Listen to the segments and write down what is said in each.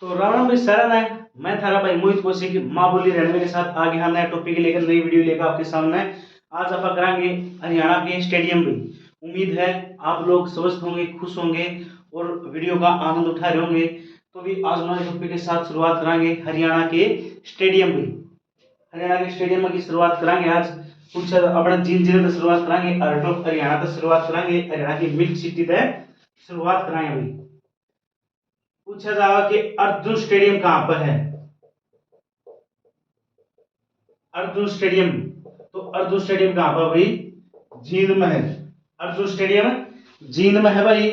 तो राम राम भाई सारा नाय। मैं थारा भाई मोहित कौशिक माँ बोली रेलवे के साथ आगे हाँ नया टॉपिक लेकर नई वीडियो लेकर आपके सामने। आज आप कराएंगे हरियाणा के स्टेडियम में। उम्मीद है आप लोग स्वस्थ होंगे, खुश होंगे और वीडियो का आनंद उठा रहे होंगे। तो भी आज नए टॉपिक के साथ शुरुआत कराएंगे हरियाणा के स्टेडियम में। हरियाणा के स्टेडियम की शुरुआत कराएंगे आज कुछ अपने जिन जिले से शुरुआत कराएंगे आउट ऑफ हरियाणा से शुरुआत कराएंगे। हरियाणा की मिल्क सिटी से शुरुआत कराएंगे अभी। पूछा जाएगा कि अर्जुन स्टेडियम कहां पर है। अर्जुन स्टेडियम, तो अर्जुन स्टेडियम कहां पर भाई? जींद में है। अर्जुन स्टेडियम जींद में है भाई।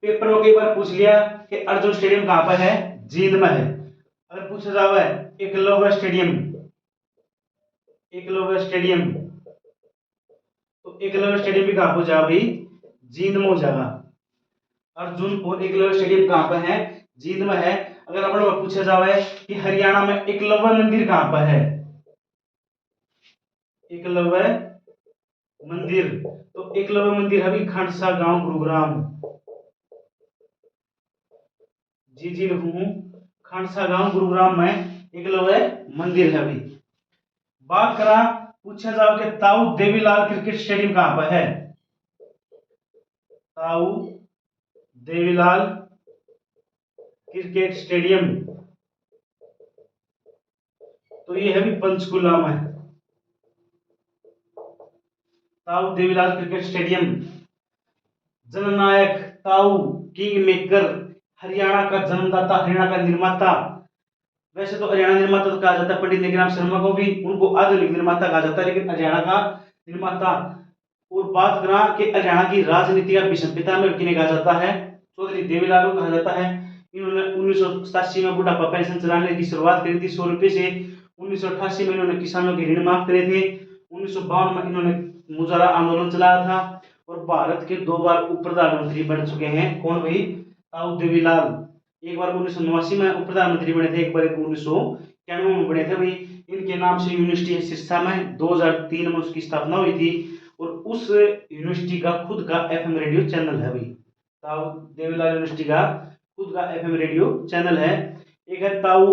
पेपर में कई बार पूछ लिया कि अर्जुन स्टेडियम कहां पर है, जींद में है। अगर पूछा जाएगा एकलव्य स्टेडियम, एकलव्य स्टेडियम, तो एकलव्य स्टेडियम भी कहां पर जाएगा भाई? जींद में हो जाएगा। अर्जुन और एकलव्य स्टेडियम कहां पर है? जींद में है। अगर अपन पूछा जाए कि हरियाणा में एकलव्य मंदिर कहां पर है, एकलव्य मंदिर, तो एकलव्य मंदिर है भी खंडसा गांव गुरुग्राम। जी लिखूं, खंडसा गांव गुरुग्राम में एकलव्य मंदिर है भी। बात करा पूछा जाओ कि ताऊ देवीलाल क्रिकेट स्टेडियम कहां पर है। ताऊ देवीलाल क्रिकेट स्टेडियम, तो ये है भी पंचकुला में। ताऊ देवीलाल क्रिकेट स्टेडियम, जननायक ताऊ किंग मेकर, हरियाणा का जन्मदाता, हरियाणा का निर्माता। वैसे तो हरियाणा निर्माता तो कहा जाता है पंडित नेकराम शर्मा को भी, उनको आधुनिक निर्माता कहा जाता है, लेकिन हरियाणा का निर्माता। और बात करा कि हरियाणा की राजनीति का विषम पिता में किन्हें कहा जाता है, चौधरी देवीलाल को कहा जाता है। इन्होंने 1987 में बुढ़ापा पेंशन चलाने की शुरुआत करी थी 100 रुपए से। 1988 में इन्होंने किसानों के ऋण माफ करे थे। 1952 में इन्होंने मुजारा आंदोलन चलाया था और भारत के 2 बार उप प्रधानमंत्री बन चुके हैं। कौन भाई? ताऊ देवीलाल। एक बार 1989 में उप प्रधानमंत्री बने थे, एक बार 1991 में बने थे भाई। इनके नाम से यूनिवर्सिटी है सिरसा में, 2003 में उसकी स्थापना हुई थी और उस यूनिवर्सिटी का खुद का एफएम रेडियो चैनल है भाई। ताऊ देवीलाल यूनिवर्सिटी का खुद का एफएम रेडियो चैनल है। एक है ताऊ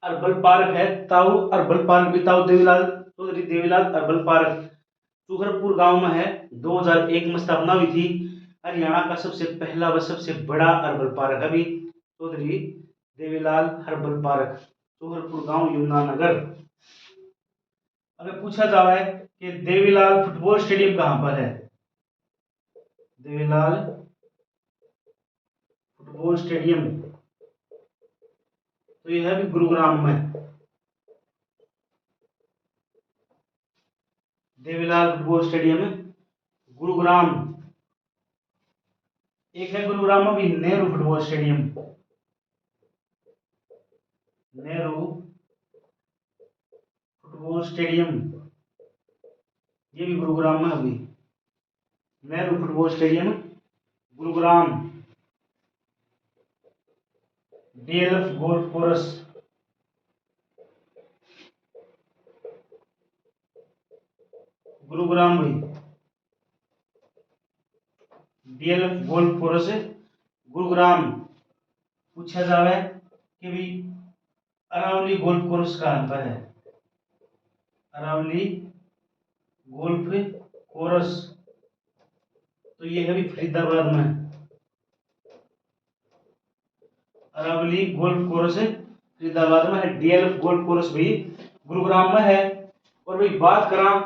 अर्बल पार्क, है ताऊ अर्बल पार्क भी, ताऊ देवीलाल चौधरी देवीलाल अर्बल पार्क चूहरपुर गांव में है। 2001 में स्थापना हुई थी। हरियाणा का सबसे पहला व सबसे बड़ा अर्बल पार्क अभी चौधरी देवीलाल हर्बल पार्क, चूहरपुर गांव, यमुनानगर। अगर पूछा जाए कि देवीलाल फुटबॉल स्टेडियम कहां पर है, देवीलाल फुटबॉल स्टेडियम, तो यह है भी गुरुग्राम में। Devi Lal football stadium Gurugram. एक है गुरुग्राम में भी Nehru football stadium, Nehru football stadium, ये भी गुरुग्राम में अभी। Nehru football stadium Gurugram. DLF golf course, Gurugram भाई। DLF golf course Gurugram. पूछा जावे कि भी अरावली गोल्फ कोर्स कहां पर है, अरावली गोल्फ कोर्स, तो ये है भी फरीदाबाद में। अरावली गोल्फ कोर्स फरीदाबाद में है। डीएलएफ गोल्फ कोर्स भी गुरुग्राम में है। और भाई बात करा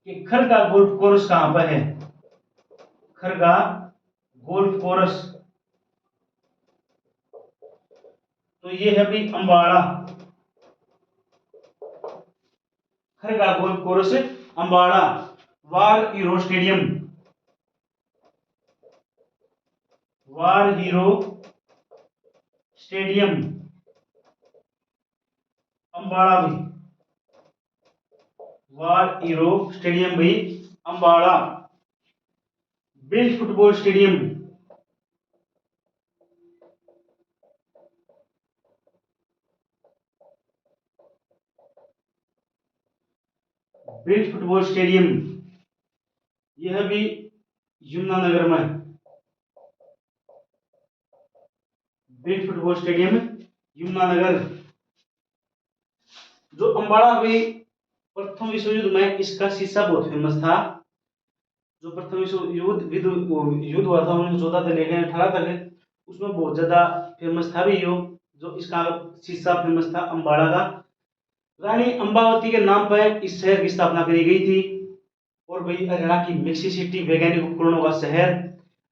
कि खरगा गोल्फ कोर्स कहां पर है, खरगा गोल्फ कोर्स, तो ये है भी अंबाड़ा। खरगा golf course Ambala. War hero stadium, war hero stadium Ambala भी, वार हीरो स्टेडियम भी अंबाड़ा। बिल फुटबॉल स्टेडियम, बिल फुटबॉल स्टेडियम, यह भी यमुनानगर में। Big football stadium Yamunanagar. जो अंबाला अभी प्रथम विश्व युद्ध में इसका शीशा बहुत फेमस था। जो प्रथम विश्व युद्ध हुआ था 1914 से लेकर 18 तक, उसमें बहुत ज्यादा फेमस था भी यो। जो इसका शीशा फेमस था अंबाला का। रानी अंबावती के नाम पर इस शहर की स्थापना करी गई थी। और भाई हरियाणा की मिक्सी सिटी, वैज्ञानिक उपकरणों का शहर,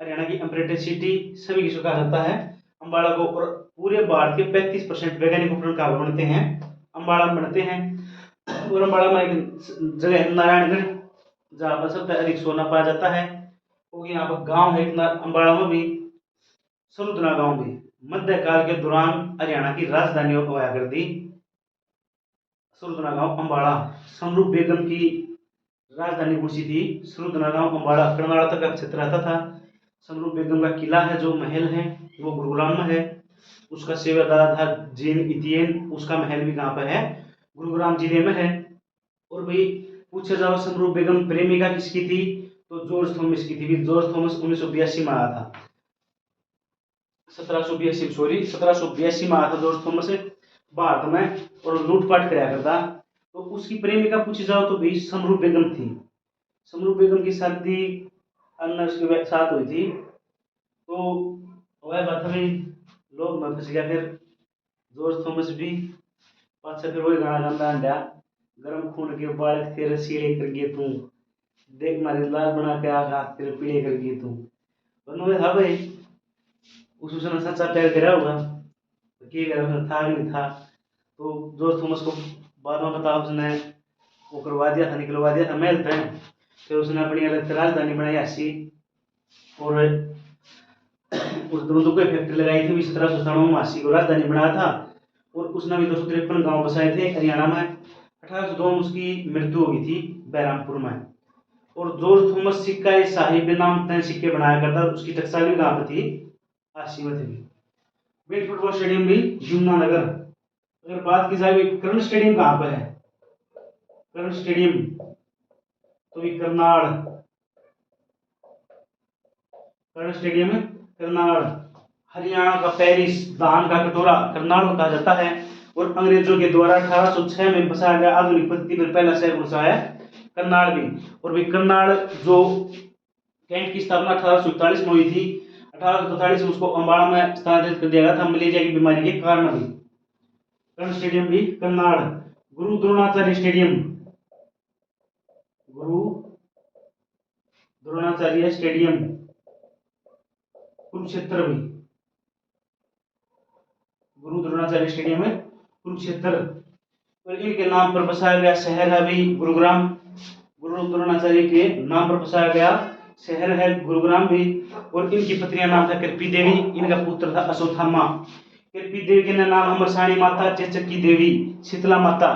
हरियाणा की अम्प्रेंटिस सिटी सभी किसको कहा जाता है, अंबाला को। और पूरे भारत के 35% वैज्ञानिक उपकरण कहाँ बनते हैं, अंबाला में बनते हैं। और अंबाला में एक जगह है नारायणगढ़, जहाँ पर सबसे अधिक सोना पाया जाता है। क्योंकि यहाँ पर गांव है एक अंबाला में भी, सरुदना गांव भी मध्यकाल के दौरान हरियाणा की राजधानी हुआ करती। सरुदना गांव अम्बाड़ा। समरूप बेगम की राजधानी कौन सी थी, सरुदना गांव अम्बाड़ा, कर्नाटक का क्षेत्र आता था। समरूप बेगम का किला है, जो महल है वो गुरुग्राम में है। उसका सेवादार था जेन इतियन, उसका महल भी कहाँ पर है, गुरुग्राम जिले में है। और भाई पूछा जाओ समरूप बेगम प्रेमिका किसकी थी, तो जॉर्ज थॉमस की थी। जॉर्ज थॉमस 1982 में आया था, 1782 में आया था जॉर्ज थॉमस भारत में, और लूटपाट कराया करता। तो उसकी प्रेमिका पूछी जाओ तो भाई समरूप बेगम थी। समरूप बेगम की शादी अन्य के साथ हुई थी। तो वह बात भाई लोग में फंस गया। फिर जॉर्ज थॉमस भी पाछा फिर वही गाना गाता अंडा, गर्म खून के बालक तेरे सीले करके तू, देख मारे लाल बना के आगा तेरे पीले करके तू। उन्होंने था भाई उसने सच्चा प्यार करा होगा, तो था नहीं था। तो जॉर्ज थॉमस को बाद में पता, उसने वो करवा दिया था, निकलवा दिया था महल से। फिर उसने अपनी अलग राजधानी बनाई अस्सी। और उस दोनों को फैक्ट्री लगाई थी 1797 में, अस्सी को राजधानी बनाया था। और उसने भी 253 गांव बसाए थे हरियाणा में। 1802 में उसकी मृत्यु हो गई थी बैरामपुर में। और जॉर्ज थॉमस सिक्का साहिब नाम तय सिक्के बनाया करता, उसकी टकसाली कहाँ पर थी, अस्सी में थी। वेट फुटबॉल स्टेडियम भी यमुनानगर। अगर बात की जाए कर्ण स्टेडियम कहाँ पर है, कर्ण स्टेडियम तो ये करनाल, कर्ण स्टेडियम करनाल। हरियाणा का पेरिस, धान का कटोरा करनाल को कहा जाता है। और अंग्रेजों के द्वारा 1806 में बसाया गया आधुनिक पद्धति पर पहला शहर कौन सा है, करनाल भी। और भी करनाल जो कैंट की स्थापना 1841 में हुई थी, 1843 में उसको अम्बाड़ा में स्थानांतरित कर दिया गया था मलेरिया की बीमारी के कारण भी। कर्ण स्टेडियम भी करनाल। गुरु द्रोणाचार्य स्टेडियम, गुरु द्रोणाचार्य स्टेडियम कुरुक्षेत्र भी, गुरु द्रोणाचार्य स्टेडियम है कुरुक्षेत्र। और इनके नाम पर बसाया गया शहर है अभी गुरुग्राम। गुरु द्रोणाचार्य के नाम पर बसाया गया शहर है गुरुग्राम भी। और इनकी पत्नियां नाम था कृपी देवी, इनका पुत्र था अश्वत्थामा। कृपी देवी के नाम हमारी माता, चेचकी देवी, शीतला माता।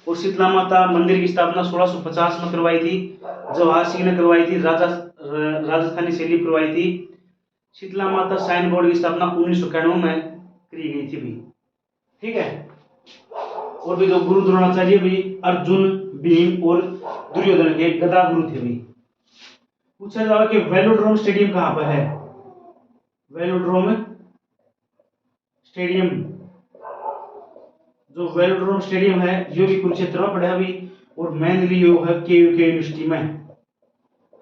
और शीतला माता मंदिर की स्थापना 1650 में करवाई थी, जवाहर सिंह ने करवाई थी, राजस्थानी शैली करवाई थी। शीतला माता साइन बोर्ड की स्थापना 1991 में करी गई थी भी, ठीक है। और भी जो गुरु द्रोणाचार्य भी अर्जुन, भीम और दुर्योधन के गदा गुरु थे भी। पूछा जाएगा कि वेलोड्रोम स्टेडियम कहां पर है, वेलोड्रोम स्टेडियम, जो वेलोड्रोम स्टेडियम है ये भी कुरुक्षेत्र में पड़ा अभी। और मेनली यो है केयूके यूनिवर्सिटी में,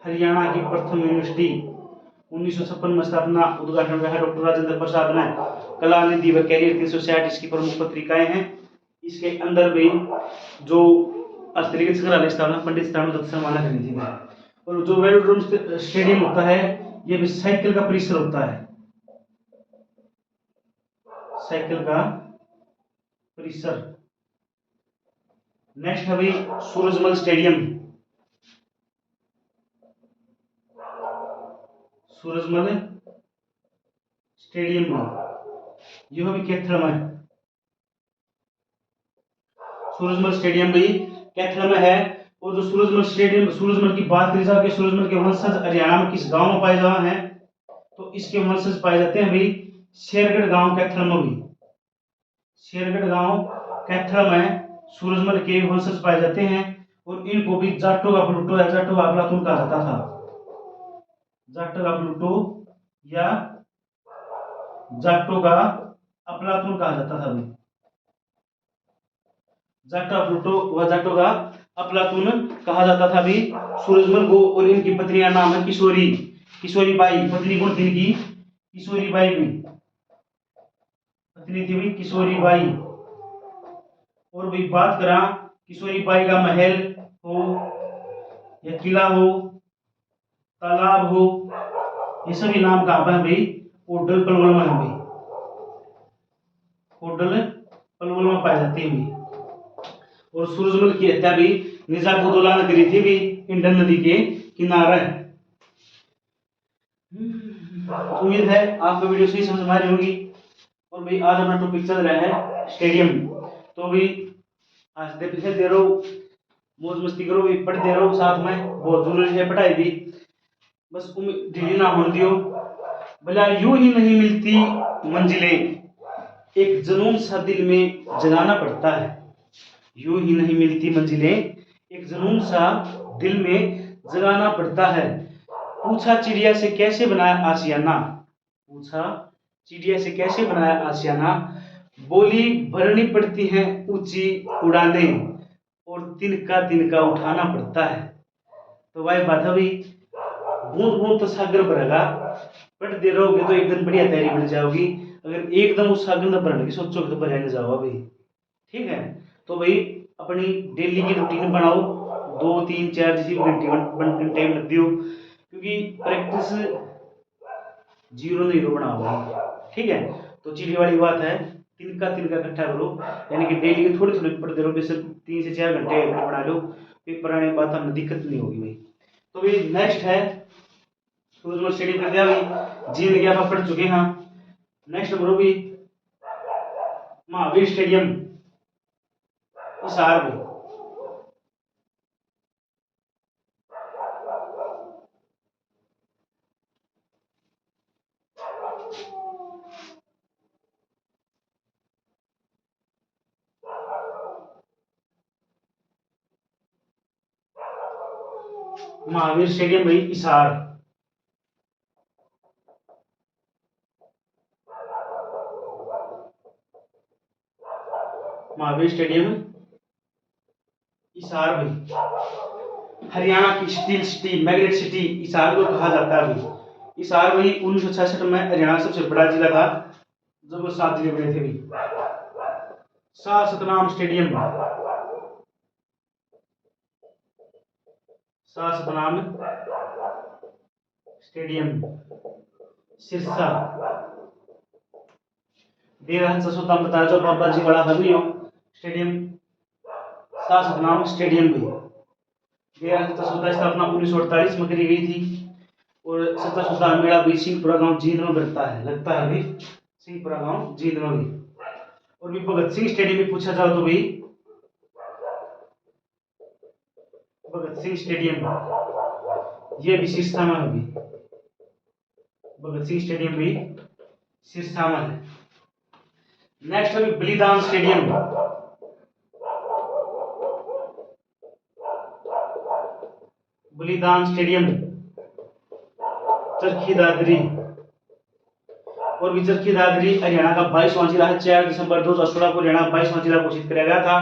हरियाणा की प्रथम यूनिवर्सिटी, 1956 में स्थापना, उद्घाटन हुआ है डॉक्टर राजेंद्र प्रसाद ने। कला निधि व कैरियर 360 इसकी प्रमुख पत्रिकाएं हैं। इसके अंदर भी जो अस्तरीय संग्रहालय स्थापना पंडित दत्त शर्मा ने करी थी। और जो वेलोड्रोम स्टेडियम होता है ये भी साइकिल का परिसर होता है, साइकिल का परिसर। नेक्स्ट है भाई सूरजमल स्टेडियम, सूरजमल स्टेडियम यह भी कैथल में, सूरजमल स्टेडियम भी कैथल में है। और जो सूरजमल स्टेडियम, सूरजमल की बात करी जाए कि सूरजमल के वंशज हरियाणा में किस गांव में पाए जाते हैं, तो इसके वंशज पाए जाते हैं भाई शेरगढ़ गांव कैथल में भी, शेरगढ़ गांव कैथल में सूरजमल के वंशज पाए जाते हैं। और इनको भी जाटो का प्लूटो या जाटो का अफलातून कहा जाता था, जाटो का प्लूटो या जाटो का अफलातून कहा जाता था भाई। जाटा प्लूटो व जाटो का अफलातून कहा जाता था भी। सूरजमल को और इनकी पत्नियां नाम है किशोरी, किशोरी बाई, पत्नी कौन थी इनकी? किशोरी बाई भी, पत्नी थी भी किशोरी बाई। और भी बात करा किशोरी बाई का महल हो या किला हो, तालाब हो, ये सभी नाम कहाँ पर है भाई? कोडल पलवल में है भाई, कोडल पलवल में पाई जाती है भाई। और सूरजमल की हत्या भी निजामुद्दौला ने करी थी भी, इंडन नदी के किनारे। उम्मीद है आपको वीडियो सही समझ में आ रही होगी। और भाई आज अपना टॉपिक चल रहा है स्टेडियम। तो भी हंसते पीछे दे रहो, मौज मस्ती करो, भी पढ़ते रहो साथ में, बहुत जरूरी है पढ़ाई भी। बस ढीली ना होने दियो। भला यूं ही नहीं मिलती मंजिलें, एक जुनून सा दिल में जगाना पड़ता है। यूं ही नहीं मिलती मंजिलें, एक जुनून सा दिल में जगाना पड़ता है। पूछा चिड़िया से कैसे बनाया आशियाना, पूछा चिड़िया से कैसे बनाया आशियाना, बोली भरनी पड़ती है ऊंची उड़ाने, और तिनका उठाना पड़ता है। तो भाई बात अभी बूंद बूंद तो सागर भरेगा, पढ़ते रहोगे तो एक दिन बढ़िया तैयारी बन जाओगी। अगर एकदम उस सागर में भरने की सोचोगे तो भरने जाओ भाई। ठीक है, तो भाई अपनी डेली की रूटीन बनाओ, 2 3 4 जैसी घंटे लग दियो, क्योंकि प्रैक्टिस जीरो नहीं रो बनाओ भाई। ठीक है, तो चिड़ी वाली बात है, तिनका इकट्ठा करो, यानी कि डेली के थोड़ी थोड़ी पढ़ते रहो, जैसे 3 से 4 घंटे बना लो, फिर पुराने बात हमें दिक्कत नहीं होगी भाई। तो भाई नेक्स्ट है सूरजमल स्टेडियम कर दिया भाई, जींद गया आप पढ़ चुके हैं। नेक्स्ट करो भी महावीर स्टेडियम हिसार भाई। महावीर स्टेडियम भाई हिसार। महावीर स्टेडियम हिसार भाई, हरियाणा की steel city, magnet city Hisar को कहा जाता है भाई। हिसार भाई 1966 में हरियाणा का सबसे बड़ा जिला था, जब वो 7 जिले बने थे भाई। Shah Satnam stadium, Shah Satnam stadium Sirsa. 1314 में बताया जो बाबा जी बड़ा था स्टेडियम शाह सतनाम स्टेडियम भी। 1314 स्थापना 1948 में करी गई थी। और 1714 मेला भी सिंहपुरा गांव जींद में लगता है भी सिंहपुरा गांव जींद में भी। और भी भगत सिंह स्टेडियम में पूछा जाओ तो भाई भगत सिंह स्टेडियम ये भी सिरसा में है भी, भगत सिंह स्टेडियम भी सिरसा में है। नेक्स्ट है बलिदान स्टेडियम, बलिदान स्टेडियम चरखी दादरी। और भी चरखी दादरी हरियाणा का 22वां जिला है। 4 दिसंबर 2016 को हरियाणा 22वां जिला घोषित किया गया था।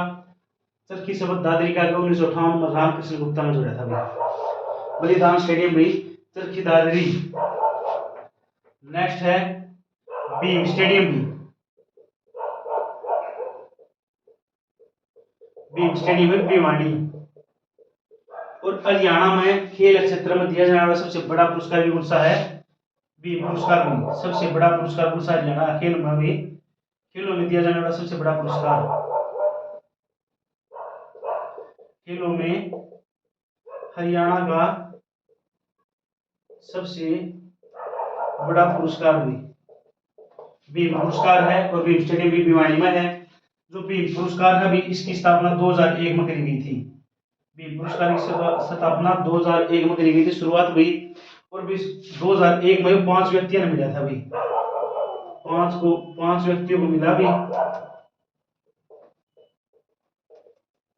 चरखी शब्द दादरी का 1958 में रामकृष्ण गुप्ता ने जोड़ा था भाई। बलिदान स्टेडियम भी चरखी दादरी। नेक्स्ट है भीम स्टेडियम भी, भीम स्टेडियम है भिवानी। और हरियाणा में खेल क्षेत्र में दिया जाने वाला सबसे बड़ा पुरस्कार भी कौन सा है? भीम पुरस्कार भी। सबसे बड़ा पुरस्कार कौन सा? हरियाणा खेल में भी, खेलों में दिया जाने वाला सबसे बड़ा पुरस्कार, खेलों में हरियाणा का सबसे बड़ा पुरस्कार भी भीम पुरस्कार है। और भीम स्टेडियम भी भिवानी में है। जो भीम पुरस्कार है भी इसकी स्थापना 2001 में करी गई थी। भीम पुरस्कार की स्थापना 2001 में करी गई थी, शुरुआत हुई। और भी 2001 में 5 व्यक्तियों ने मिला था भी, 5 व्यक्तियों को मिला भी।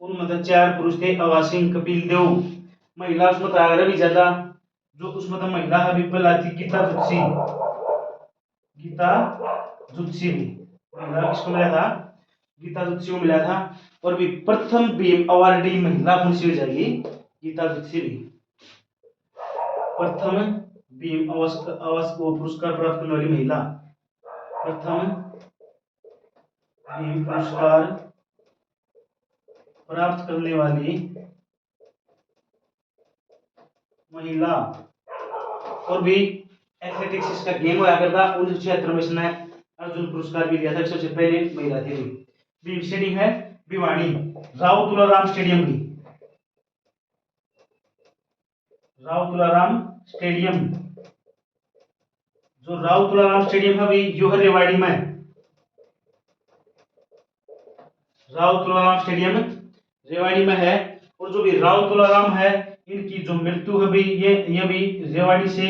उनमें 4 पुरुष थे, अवा सिंह, कपिल देव। महिला उसमें तो भी ज्यादा, जो उसमें तो महिला है भी पहला थी गीता जुत्सी भी। महिला किसको मिला था? गीता दत्त को मिला था। और भी प्रथम भीम अवार्डी महिला कौन सी हो जाएगी? गीता दत्त भी। प्रथम भीम वो पुरस्कार प्राप्त करने वाली महिला, प्रथम भीम पुरस्कार प्राप्त करने वाली महिला। और भी एथलेटिक्स इसका गेम हुआ करता। 1976 में इसने अर्जुन पुरस्कार भी दिया था। सबसे पहले महिला थी। भी स्टेडियम है भिवानी, राव तुलाराम स्टेडियम भी, राव तुलाराम स्टेडियम। जो राव तुलाराम स्टेडियम है भाई यो है रेवाड़ी में। राव तुलाराम स्टेडियम रेवाड़ी में है। और जो भी राव तुलाराम है इनकी जो मृत्यु है भाई ये भी रेवाड़ी से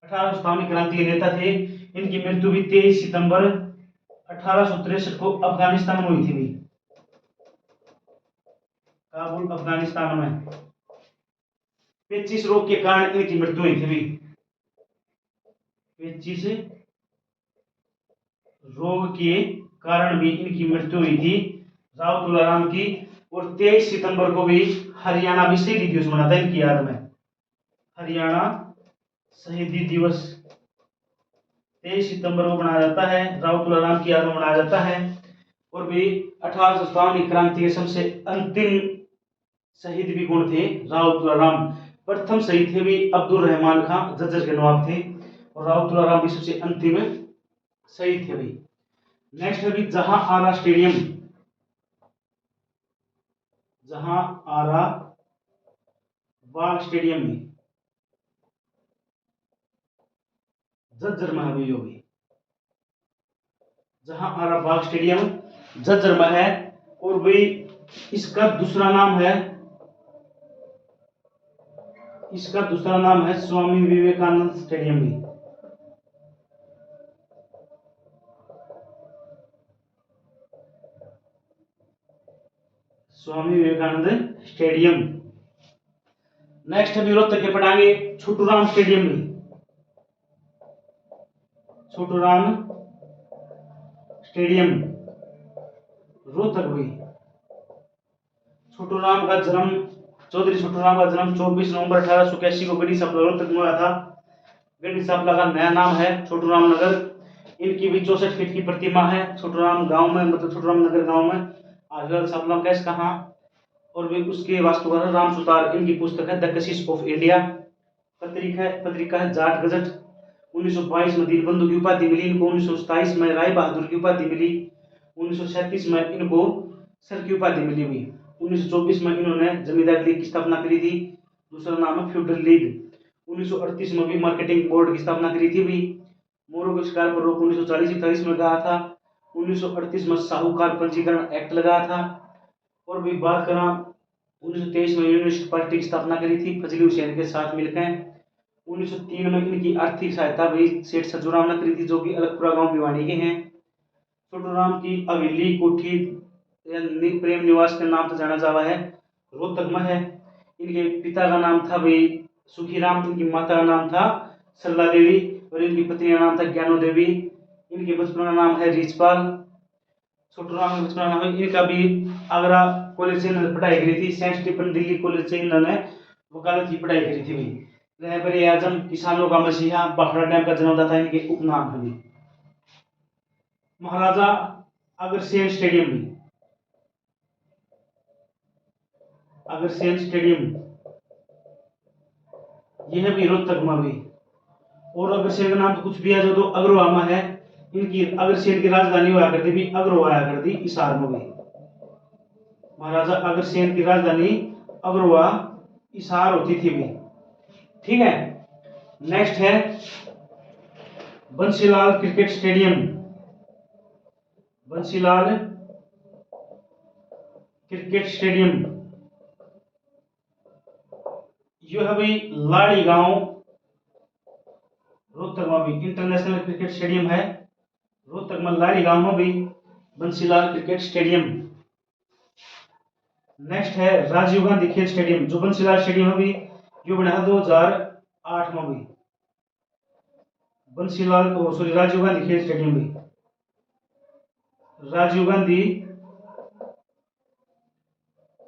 1857 क्रांति के नेता थे। इनकी मृत्यु भी 23 सितंबर 1863 को अफगानिस्तान में हुई थी भाई, काबुल अफगानिस्तान में। 25 रोग के कारण इनकी मृत्यु हुई थी भाई, 25 रोग के कारण भी इनकी मृत्यु हुई थी राव तुलाराम की। और 23 सितंबर को भी हरियाणा भी शहीदी दिवस मनाता है इनकी याद में। हरियाणा शहीदी दिवस 23 सितंबर को मनाया जाता है, राव तुलाराम की याद में मनाया जाता है। और भी 1857 क्रांति के सबसे अंतिम शहीद भी कौन थे? राव तुलाराम। प्रथम शहीद थे भी अब्दुल रहमान खान, झज्जर के नवाब थे। और राव तुलाराम भी सबसे अंतिम शहीद थे भाई। नेक्स्ट है भी जहां आरा स्टेडियम, जहां आरा बाग स्टेडियम में झज्जर में है भी। जहां आरा बाग स्टेडियम झज्जर में है। और भाई इसका दूसरा नाम है, इसका दूसरा नाम है स्वामी विवेकानंद स्टेडियम भी। स्वामी विवेकानंद स्टेडियम। नेक्स्ट है रोहतक के पटांगे छोटूराम स्टेडियम भी, छोटूराम स्टेडियम रोहतक भी। छोटूराम का जन्म, चौधरी छोटूराम का जन्म 24 नवंबर 1881 को गढ़ी सांपला रोहतक में हुआ था। गढ़ी सांपला का नया नाम है छोटूराम नगर। इनकी भी 64 फीट की प्रतिमा है छोटूराम गांव में, मतलब छोटूराम नगर गांव में, आजकल सांपला कैस कहा। और भी उसके वास्तुकार राम सुतार। इनकी पुस्तक है द कशिश ऑफ इंडिया। पत्रिका है जाट गजट। 1922 में दीनबंधु की उपाधि मिली इनको। 1927 में राय बहादुर की उपाधि मिली। 1937 में इनको सर की उपाधि मिली हुई। 1924 में इन्होंने जमींदार लीग की स्थापना करी थी, दूसरा नाम है फ्यूडल लीग। 1938 में भी मार्केटिंग बोर्ड की स्थापना करी थी भी। मोरों के शिकार पर रोक 1940-41 में लगा था। 1938 में साहूकार पंजीकरण एक्ट लगाया था। और भी बात करा 1923 में यूनिस्ट पार्टी की स्थापना करी थी फजली हुसैन के साथ मिलकर। 1903 में इनकी आर्थिक सहायता भी सेठ सज्जूराम ने करी थी, जो कि अलगपुरा गांव भिवानी के हैं। छोटूराम की हवेली कोठी प्रेम निवास के नाम से जाना जावा है, रोहतक में है। इनके पिता का नाम था भाई सुखीराम, इनकी माता का नाम था सरला देवी और इनकी पत्नी का नाम था ज्ञानो देवी। इनके बचपन का नाम है रिचपाल। छोटूराम का बचपन का नाम है। इनका भी आगरा कॉलेज से इन्होंने पढ़ाई करी थी। सेंट स्टीफन दिल्ली कॉलेज से इन्होंने वकालत की पढ़ाई करी थी। रहबर आजम, किसानों का मसीहा, भाखड़ा डैम का जन्मदाता इनके उपनाम है। महाराजा अग्रसेन स्टेडियम भी, अग्रसेन स्टेडियम यह भी रोहतक में भी। और अग्रसेन का नाम तो कुछ भी है जो तो अग्रवा में है। इनकी अग्रसेन की राजधानी हुआ करती भी अग्रवा आया करती इसार में भी। महाराजा अग्रसेन की राजधानी अग्रवा इसार होती थी भी। ठीक है। नेक्स्ट है Bansilal cricket stadium, Bansilal cricket stadium यह है भाई लाड़ी गांव रोहतक में भी। इंटरनेशनल क्रिकेट स्टेडियम है रोहतक में लाड़ी गांव में भी बंसीलाल क्रिकेट स्टेडियम। नेक्स्ट है राजीव गांधी खेल स्टेडियम, जो बंसीलाल स्टेडियम है भी जो बना 2008 में भी। बंसीलाल राजीव गांधी खेल स्टेडियम भी। राजीव गांधी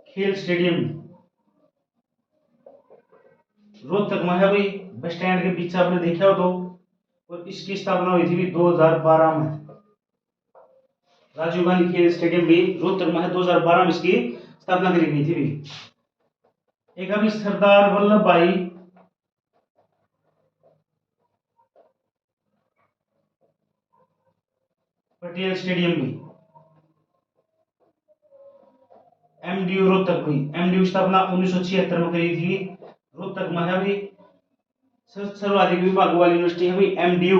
खेल स्टेडियम रोहतक में है भाई, बस स्टैंड के पीछे आपने देखा हो तो। और इसकी स्थापना हुई थी 2012 में। राजीव गांधी खेल स्टेडियम भी रोहतक में है, 2012 में इसकी स्थापना करी गई थी भी। एक अभी सरदार वल्लभ भाई पटेल स्टेडियम भी, एमडीयू रोहतक भी। एमडीयू स्थापना 1976 में करी थी, रोहतक में है भी। सर्वाधिक विभागों वाली यूनिवर्सिटी है भी एमडीयू,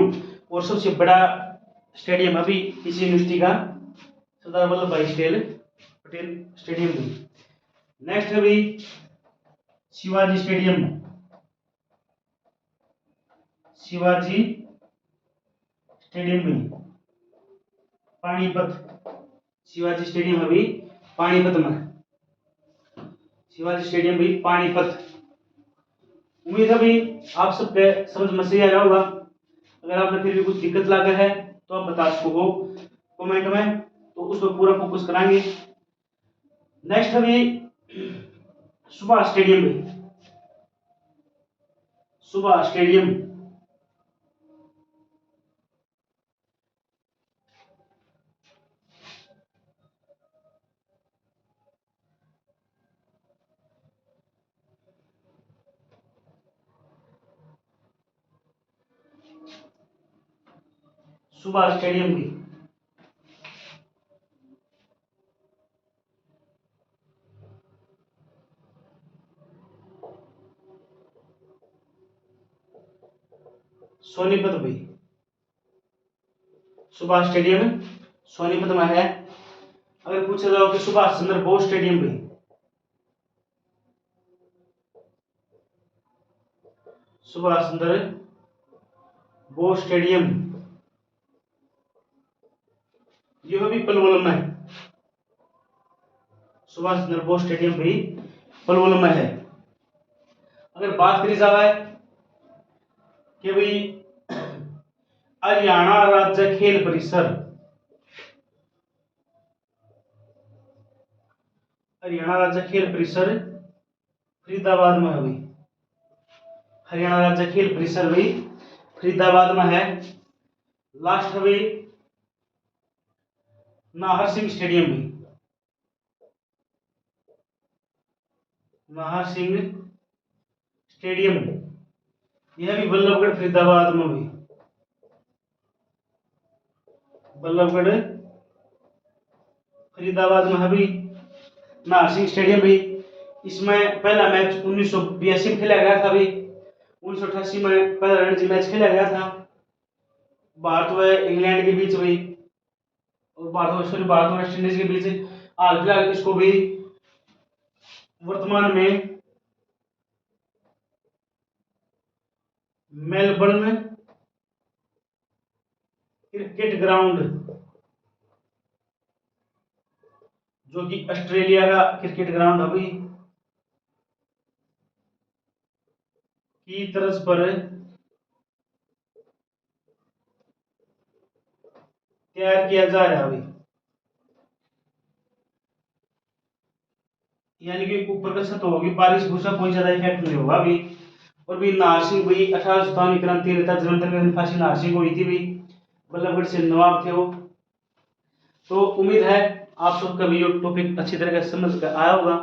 और सबसे बड़ा स्टेडियम अभी इसी यूनिवर्सिटी का सरदार वल्लभ भाई पटेल स्टेडियम भी। नेक्स्ट है भी शिवाजी स्टेडियम, शिवाजी स्टेडियम भी पानीपत। शिवाजी स्टेडियम अभी पानीपत में, शिवाजी स्टेडियम भी पानीपत। उम्मीद है भी आप सबके समझ में से आया होगा। अगर आपने फिर भी कुछ दिक्कत लगा है तो आप बता सको कमेंट में, तो उस पर पूरा फोकस कराएंगे। नेक्स्ट अभी सुभाष स्टेडियम भी, सुभाष स्टेडियम सुभाष स्टेडियम भी। सोनीपत भी, सुभाष स्टेडियम सोनीपत में है। अगर पूछा जाओ कि सुभाष चंद्र बोस स्टेडियम भी, सुभाष चंद्र बोस स्टेडियम यह भी पलवल में है। सुभाष चंद्र बोस स्टेडियम भी पलवल में है। अगर बात करी जाए कि भाई हरियाणा राज्य खेल परिसर, हरियाणा राज्य खेल परिसर फरीदाबाद में है भाई। हरियाणा राज्य खेल परिसर भी फरीदाबाद में है। लास्ट है भाई नाहर सिंह स्टेडियम भी, नाहर सिंह स्टेडियम यह भी बल्लभगढ़ फरीदाबाद में भी, बल्लभगढ़ फरीदाबाद में है भी नाहर सिंह स्टेडियम भी। इसमें पहला मैच 1982 में खेला गया था भी। 1988 में पहला रणजी मैच खेला गया था भारत व इंग्लैंड के बीच भी, और भारत व वेस्ट इंडीज के बीच। हाल फिलहाल इसको भी वर्तमान में मेलबर्न क्रिकेट ग्राउंड, जो कि ऑस्ट्रेलिया का क्रिकेट ग्राउंड अभी की तर्ज पर तैयार किया जा रहा है अभी, यानी कि ऊपर का छत होगी, बारिश भूसा कोई ज्यादा इफेक्ट नहीं होगा अभी। और भी नाहर सिंह भी 1857 क्रांति नेता जलंधर के दिन फांसी नाहर सिंह को हुई थी भी, बल्लभगढ़ से नवाब थे वो। तो उम्मीद है आप सबका भी ये टॉपिक अच्छी तरह से समझ कर आया होगा।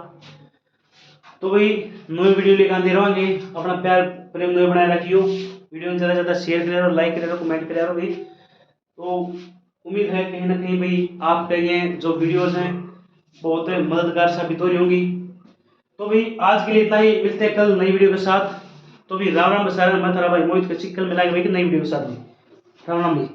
तो भाई नई वीडियो लेकर आते रहेंगे, अपना प्यार प्रेम नए बनाए रखियो। वीडियो में ज़्यादा से ज़्यादा शेयर करें और लाइक करें और कमेंट करें भाई। तो उम्मीद है कहीं ना कहीं भाई आपके ये जो वीडियोस हैं बहुत मददगार साबित हो रही होंगी। तो भाई आज के लिए इतना ही, मिलते हैं कल नई वीडियो के साथ। तो भाई राम राम बसारा मैं थारा भाई मोहित कच्ची, कल मिलाएंगे भाई नई वीडियो के साथ में। राम राम भाई।